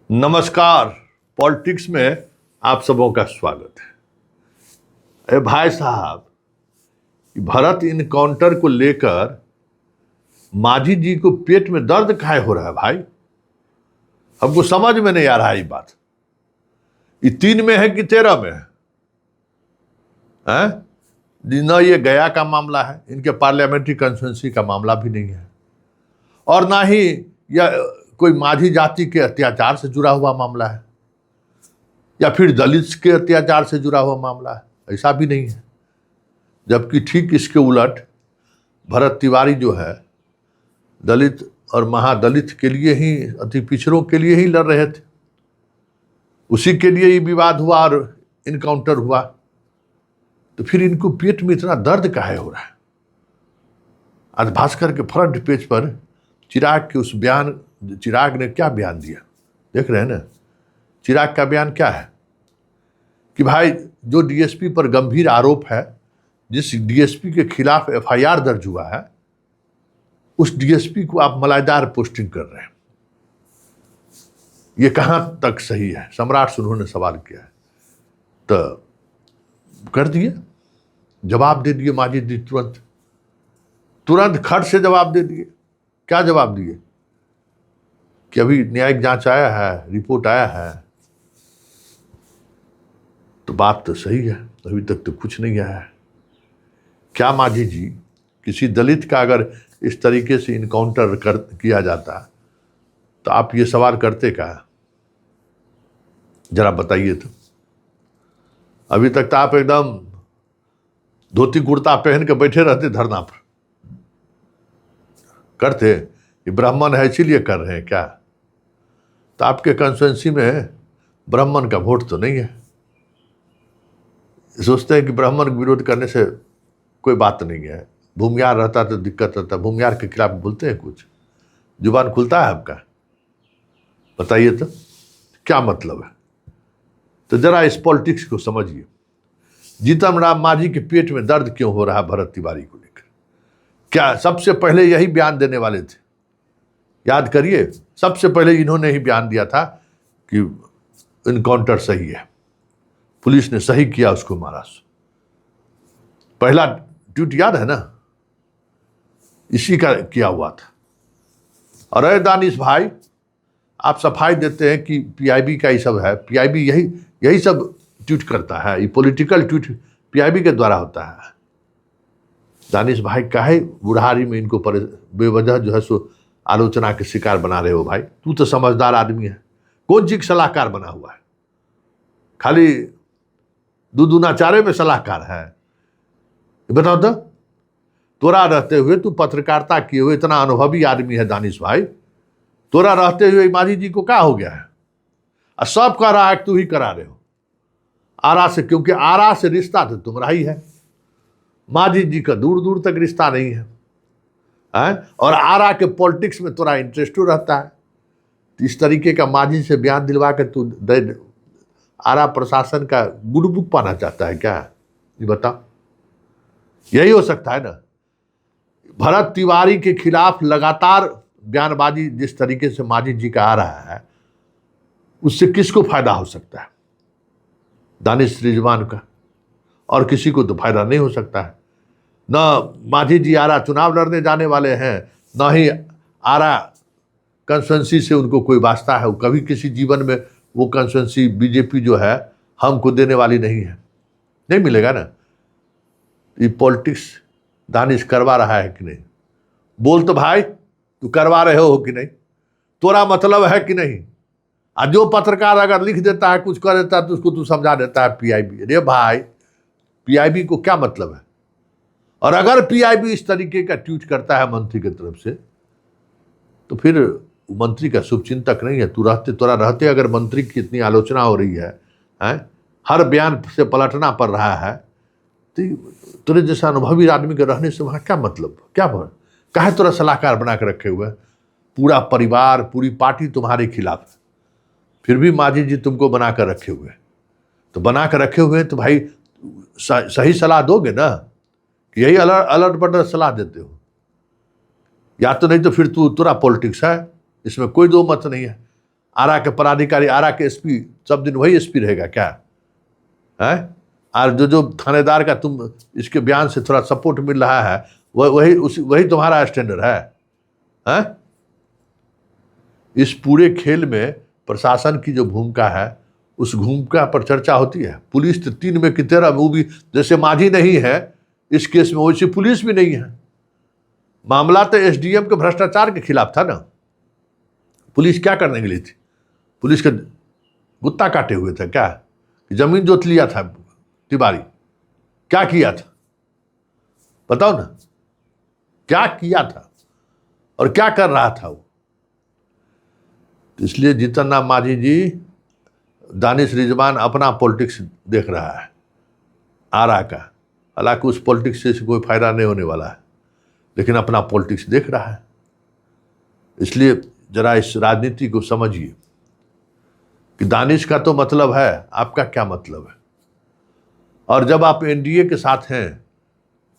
नमस्कार। पॉलिटिक्स में आप सबों का स्वागत है। अरे भाई साहब, भरत इनकाउंटर को लेकर मांझी जी को पेट में दर्द काहे हो रहा है भाई? हमको समझ में नहीं आ रहा है ये बात। ये 3 में है कि 13 में है? न ये गया का मामला है, इनके पार्लियामेंट्री कॉन्स्टिट्यूंसी का मामला भी नहीं है, और ना ही यह कोई मांझी जाति के अत्याचार से जुड़ा हुआ मामला है या फिर दलित के अत्याचार से जुड़ा हुआ मामला है, ऐसा भी नहीं है। जबकि ठीक इसके उलट भरत तिवारी जो है दलित और महादलित के लिए ही, अति पिछड़ों के लिए ही लड़ रहे थे, उसी के लिए ये विवाद हुआ और इनकाउंटर हुआ। तो फिर इनको पेट में इतना दर्द काहे हो रहा है? आज भास्कर के फ्रंट पेज पर चिराग ने क्या बयान दिया, देख रहे हैं ना? चिराग का बयान क्या है कि भाई जो डीएसपी पर गंभीर आरोप है, जिस डीएसपी के खिलाफ एफआईआर दर्ज हुआ है, उस डीएसपी को आप मलाइदार पोस्टिंग कर रहे हैं। ये कहां तक सही है? सम्राट से उन्होंने सवाल किया है तो कर दिए, जवाब दे दिए मांझी जी तुरंत खट से जवाब दे दिए। क्या जवाब दिए कि अभी न्यायिक जांच आया है, रिपोर्ट आया है। तो बात तो सही है, अभी तक तो कुछ नहीं आया है। क्या मांझी जी, किसी दलित का अगर इस तरीके से इनकाउंटर किया जाता तो आप ये सवाल करते क्या? जरा बताइए तो। अभी तक तो आप एकदम धोती कुर्ता पहन के बैठे रहते धरना पर। करते ये ब्राह्मण है इसीलिए कर रहे हैं क्या? तो आपके कंस्टिट्यूंसी में ब्राह्मण का वोट तो नहीं है। सोचते हैं कि ब्राह्मण विरोध करने से कोई बात नहीं है, भूमियार रहता तो दिक्कत रहता। भूमियार के खिलाफ बोलते हैं कुछ, जुबान खुलता है आपका? बताइए तो क्या मतलब है? तो जरा इस पॉलिटिक्स को समझिए। जीतन राम मांझी के पेट में दर्द क्यों हो रहा है भरत तिवारी को लेकर? क्या सबसे पहले यही बयान देने वाले थे? याद करिए, सबसे पहले इन्होंने ही बयान दिया था कि इनकाउंटर सही है, पुलिस ने सही किया, उसको मारा। पहला ट्वीट याद है ना? इसी का किया हुआ था। और अरे दानिश भाई, आप सफाई देते हैं कि पीआईबी का ही सब है। पीआईबी यही सब ट्वीट करता है, ये पॉलिटिकल ट्वीट पीआईबी के द्वारा होता है। दानिश भाई, काहे बुढ़ारी में इनको बेवजह जो है सो आलोचना के शिकार बना रहे हो भाई? तू तो समझदार आदमी है, कौन चीज सलाहकार बना हुआ है? खाली दूना चारे में सलाहकार है? बताओ तो। तोरा रहते हुए, तू पत्रकारिता किए हुए इतना अनुभवी आदमी है दानिश भाई, तोरा रहते हुए मांझी जी को क्या हो गया है? और सब कह रहा है कि तू ही करा रहे हो आरा से, क्योंकि आरा से रिश्ता तो तुम्हारा ही है, मांझी जी का दूर दूर तक रिश्ता नहीं है। और आरा के पॉलिटिक्स में थोड़ा इंटरेस्ट रहता है। तो इस तरीके का मांझी से बयान दिलवा के तू आरा प्रशासन का गुड बुक पाना चाहता है क्या? ये बताओ। यही हो सकता है ना? भरत तिवारी के खिलाफ लगातार बयानबाजी जिस तरीके से मांझी जी का आ रहा है, उससे किसको फायदा हो सकता है? दानिश रिजवान का, और किसी को तो फायदा नहीं हो सकता है। न मांझी जी आरा चुनाव लड़ने जाने वाले हैं, न ही आरा कंस्टिट्यूंसी से उनको कोई वास्ता है। कभी किसी जीवन में वो कंस्टिट्यूंसी बीजेपी जो है हमको देने वाली नहीं है, नहीं मिलेगा ना। ये पॉलिटिक्स दानिश करवा रहा है कि नहीं? बोल तो भाई, तू करवा रहे हो कि नहीं? तोरा मतलब है कि नहीं? और जो पत्रकार अगर लिख देता है, कुछ कर देता है, तो उसको तू समझा देता है पीआईबी। अरे भाई, पीआईबी को क्या मतलब है? और अगर पीआईबी इस तरीके का ट्वीट करता है मंत्री की तरफ से, तो फिर मंत्री का शुभचिंतक नहीं है। तोरा रहते अगर मंत्री की इतनी आलोचना हो रही है, हर बयान से पलटना पड़ रहा है, तो तुरे जैसा अनुभवी आदमी के रहने से वहाँ क्या मतलब, क्या काहे तोरा सलाहकार बना के रखे हुए? पूरा परिवार, पूरी पार्टी तुम्हारे खिलाफ है, फिर भी मांझी जी तुमको बना कर रखे हुए। तो बना कर रखे हुए तो भाई सही सलाह दोगे ना? कि यही अलर्ट बटन सलाह देते हो? या तो नहीं तो फिर तोरा पॉलिटिक्स है, इसमें कोई दो मत नहीं है। आरा के पदाधिकारी, आरा के एसपी सब दिन वही एसपी रहेगा क्या है? और जो थानेदार का तुम इसके बयान से थोड़ा सपोर्ट मिल रहा है वही तुम्हारा स्टैंडर्ड है? इस पूरे खेल में प्रशासन की जो भूमिका है उस भूमिका पर चर्चा होती है। पुलिस तो 3 में की 13 वो भी जैसे माझी नहीं है इस केस में, वैसे पुलिस भी नहीं है। मामला तो एसडीएम के भ्रष्टाचार के खिलाफ था ना। पुलिस क्या करने के लिए थी? पुलिस का गुत्ता काटे हुए था क्या? जमीन जोत लिया था तिवारी? क्या किया था बताओ ना, क्या किया था और क्या कर रहा था वो? इसलिए जीतन राम मांझी जी, दानिश रिजवान अपना पॉलिटिक्स देख रहा है आरा का, हालांकि उस पॉलिटिक्स से कोई फायदा नहीं होने वाला है, लेकिन अपना पॉलिटिक्स देख रहा है। इसलिए जरा इस राजनीति को समझिए कि दानिश का तो मतलब है, आपका क्या मतलब है? और जब आप एनडीए के साथ हैं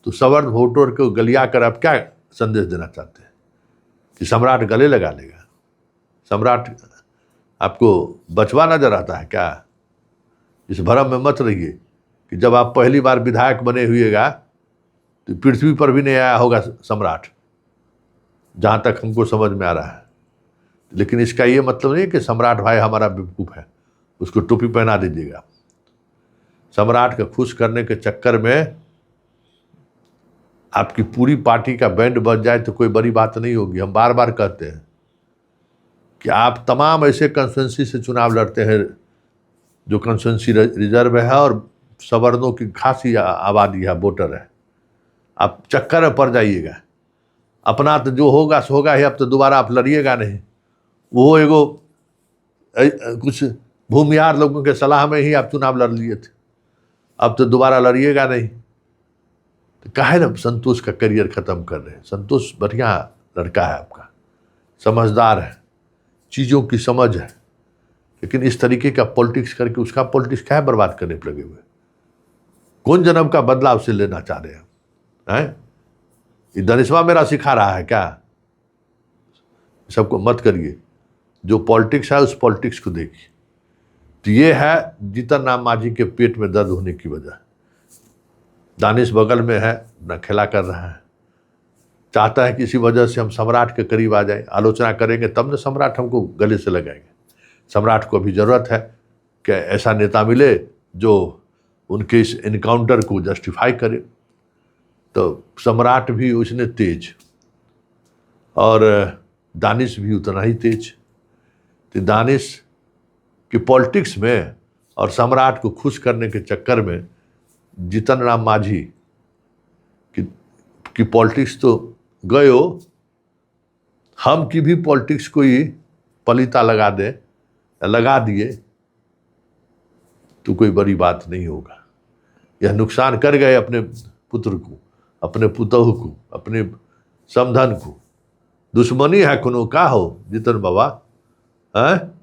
तो सवर्ण वोटर को गलिया कर आप क्या संदेश देना चाहते हैं कि सम्राट गले लगा लेगा? सम्राट आपको बचवा नजर आता है क्या? इस भ्रम में मत रहिए कि जब आप पहली बार विधायक बने हुएगा तो पृथ्वी पर भी नहीं आया होगा सम्राट, जहां तक हमको समझ में आ रहा है। लेकिन इसका ये मतलब नहीं कि सम्राट भाई हमारा बेवकूफ है, उसको टोपी पहना दीजिएगा। सम्राट को खुश करने के चक्कर में आपकी पूरी पार्टी का बैंड बज जाए तो कोई बड़ी बात नहीं होगी। हम बार बार कहते हैं कि आप तमाम ऐसे कंस्टिट्यूंसी से चुनाव लड़ते हैं जो कंस्टिट्यूंसी रिजर्व है और सवर्णों की खासी आबादी है, वोटर है। आप चक्कर में पड़ जाइएगा। अपना तो जो होगा सो होगा ही, अब तो दोबारा आप लड़िएगा नहीं। वो एगो कुछ भूमिहार लोगों के सलाह में ही आप चुनाव लड़ लिए थे, अब तो दोबारा लड़िएगा नहीं। तो काहे ना संतोष का करियर खत्म कर रहे हैं? संतोष बढ़िया लड़का है आपका, समझदार है, चीज़ों की समझ है, लेकिन इस तरीके का पॉलिटिक्स करके उसका पॉलिटिक्स क्या है बर्बाद करने पर लगे हुए? कौन जन्म का बदलाव से लेना चाह रहे हैं? ये दानिशवा मेरा सिखा रहा है क्या? सबको मत करिए। जो पॉलिटिक्स है उस पॉलिटिक्स को देखिए। तो ये है जीतन राम मांझी के पेट में दर्द होने की वजह। दानिश बगल में है, न खेला कर रहा है, चाहता है कि इसी वजह से हम सम्राट के करीब आ जाए। आलोचना करेंगे तब न सम्राट हमको गले से लगाएंगे। सम्राट को अभी ज़रूरत है कि ऐसा नेता मिले जो उनके इस इनकाउंटर को जस्टिफाई करे। तो सम्राट भी उसने तेज और दानिश भी उतना ही तेज। तो दानिश की पॉलिटिक्स में और सम्राट को खुश करने के चक्कर में जीतन राम मांझी की पॉलिटिक्स तो गए हो, हम की भी पॉलिटिक्स को ही पलीता लगा दिए तो कोई बड़ी बात नहीं होगा। यह नुकसान कर गए अपने पुत्र को, अपने पुतोह को, अपने समधन को। दुश्मनी है कोनो का हो जीतन बाबा, हैं?